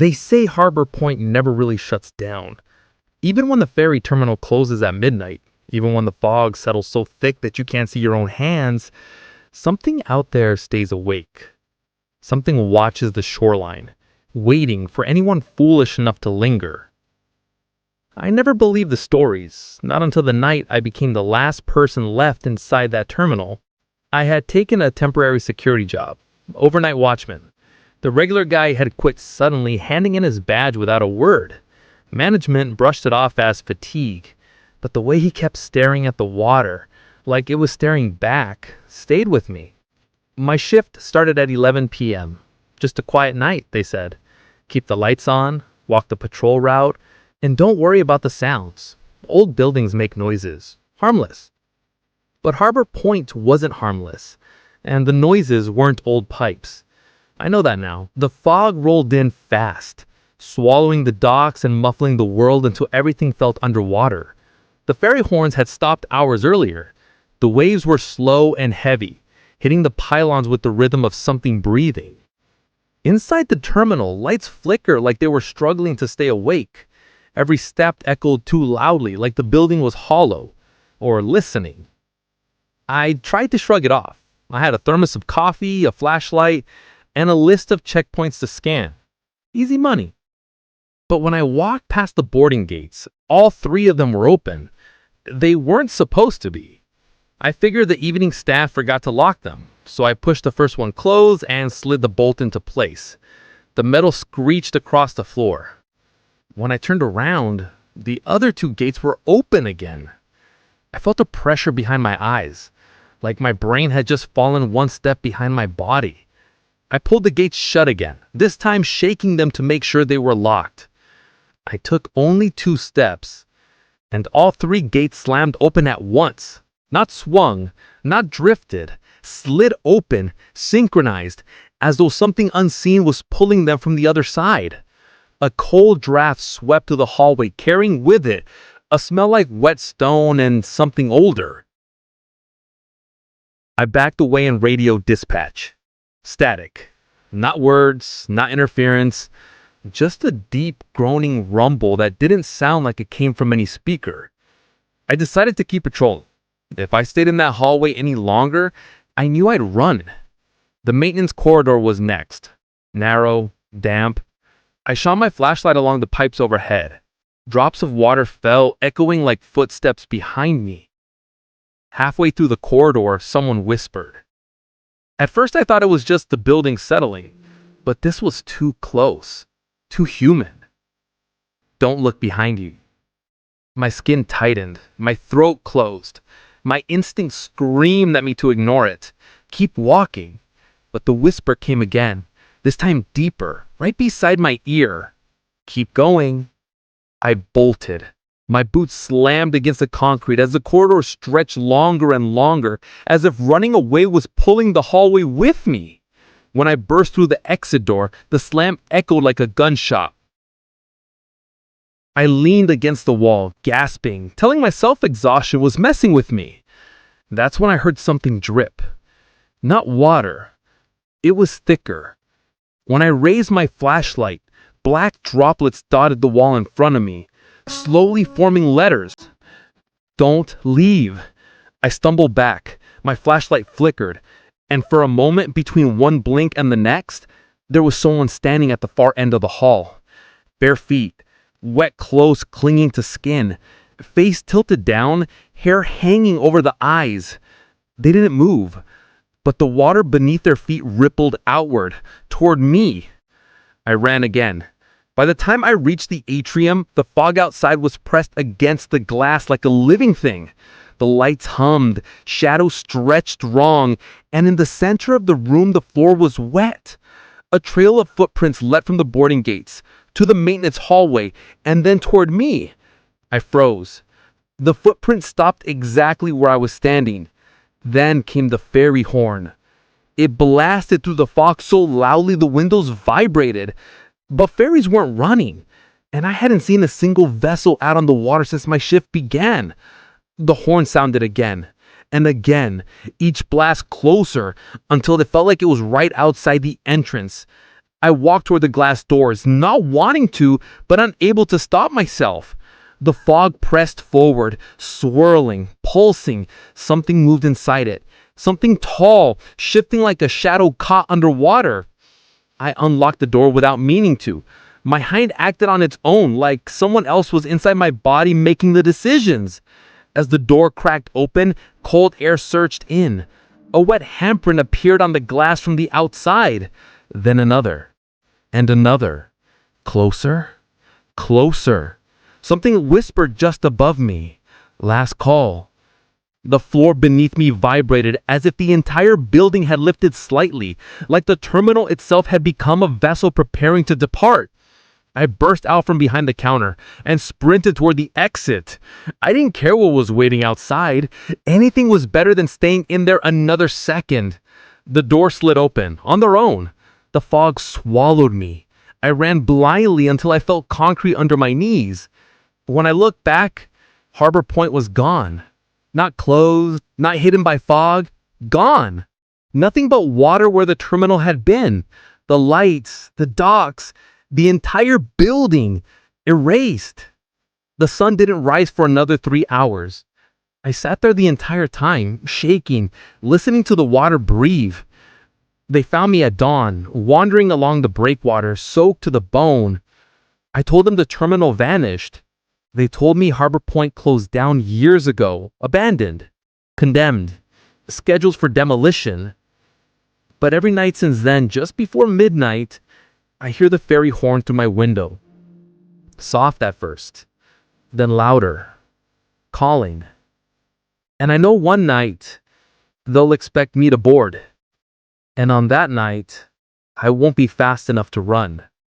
They say Harbor Point never really shuts down. Even when the ferry terminal closes at midnight, even when the fog settles so thick that you can't see your own hands, something out there stays awake. Something watches the shoreline, waiting for anyone foolish enough to linger. I never believed the stories, not until the night I became the last person left inside that terminal. I had taken a temporary security job, overnight watchman. The regular guy had quit suddenly, handing in his badge without a word. Management brushed it off as fatigue, but the way he kept staring at the water, like it was staring back, stayed with me. My shift started at 11 p.m. Just a quiet night, they said. Keep the lights on, walk the patrol route, and don't worry about the sounds. Old buildings make noises. Harmless. But Harbor Point wasn't harmless, and the noises weren't old pipes. I know that now. The fog rolled in fast, swallowing the docks and muffling the world until everything felt underwater. The ferry horns had stopped hours earlier. The waves were slow and heavy, hitting the pylons with the rhythm of something breathing. Inside the terminal, lights flickered like they were struggling to stay awake. Every step echoed too loudly, like the building was hollow, or listening. I tried to shrug it off. I had a thermos of coffee, a flashlight, and a list of checkpoints to scan. Easy money. But when I walked past the boarding gates, all three of them were open. They weren't supposed to be. I figured the evening staff forgot to lock them, so I pushed the first one closed and slid the bolt into place. The metal screeched across the floor. When I turned around, the other two gates were open again. I felt a pressure behind my eyes, like my brain had just fallen one step behind my body. I pulled the gates shut again, this time shaking them to make sure they were locked. I took only 2 steps, and all 3 gates slammed open at once. Not swung, not drifted, slid open, synchronized, as though something unseen was pulling them from the other side. A cold draft swept through the hallway, carrying with it a smell like wet stone and something older. I backed away and radioed dispatch. Static. Not words, not interference, just a deep groaning rumble that didn't sound like it came from any speaker. I decided to keep patrolling. If I stayed in that hallway any longer, I knew I'd run. The maintenance corridor was next. Narrow, damp. I shone my flashlight along the pipes overhead. Drops of water fell, echoing like footsteps behind me. Halfway through the corridor, someone whispered. At first I thought it was just the building settling, but this was too close, too human. Don't look behind you. My skin tightened, my throat closed. My instinct screamed at me to ignore it. Keep walking. But the whisper came again, this time deeper, right beside my ear. Keep going. I bolted. My boots slammed against the concrete as the corridor stretched longer and longer, as if running away was pulling the hallway with me. When I burst through the exit door, the slam echoed like a gunshot. I leaned against the wall, gasping, telling myself exhaustion was messing with me. That's when I heard something drip. Not water. It was thicker. When I raised my flashlight, black droplets dotted the wall in front of me, slowly forming letters. Don't leave. I stumbled back. My flashlight flickered, and for a moment between one blink and the next, there was someone standing at the far end of the hall. Bare feet, wet clothes clinging to skin, face tilted down, hair hanging over the eyes. They didn't move, but the water beneath their feet rippled outward, toward me. I ran again. By the time I reached the atrium, the fog outside was pressed against the glass like a living thing. The lights hummed, shadows stretched wrong, and in the center of the room the floor was wet. A trail of footprints led from the boarding gates to the maintenance hallway and then toward me. I froze. The footprint stopped exactly where I was standing. Then came the ferry horn. It blasted through the fog so loudly the windows vibrated. But ferries weren't running, and I hadn't seen a single vessel out on the water since my shift began. The horn sounded again, and again, each blast closer, until it felt like it was right outside the entrance. I walked toward the glass doors, not wanting to, but unable to stop myself. The fog pressed forward, swirling, pulsing. Something moved inside it. Something tall, shifting like a shadow caught underwater. I unlocked the door without meaning to. My mind acted on its own, like someone else was inside my body making the decisions. As the door cracked open, cold air surged in. A wet handprint appeared on the glass from the outside. Then another. And another. Closer. Closer. Something whispered just above me. Last call. The floor beneath me vibrated as if the entire building had lifted slightly, like the terminal itself had become a vessel preparing to depart. I burst out from behind the counter and sprinted toward the exit. I didn't care what was waiting outside. Anything was better than staying in there another second. The door slid open, on their own. The fog swallowed me. I ran blindly until I felt concrete under my knees. When I looked back, Harbor Point was gone. Not closed, not hidden by fog. Gone. Nothing but water where the terminal had been. The lights, the docks, the entire building, erased. The sun didn't rise for another 3 hours. I sat there the entire time, shaking, listening to the water breathe. They found me at dawn, wandering along the breakwater, soaked to the bone. I told them the terminal vanished. They told me Harbor Point closed down years ago, abandoned, condemned, scheduled for demolition. But every night since then, just before midnight, I hear the ferry horn through my window. Soft at first, then louder, calling. And I know one night, they'll expect me to board. And on that night, I won't be fast enough to run.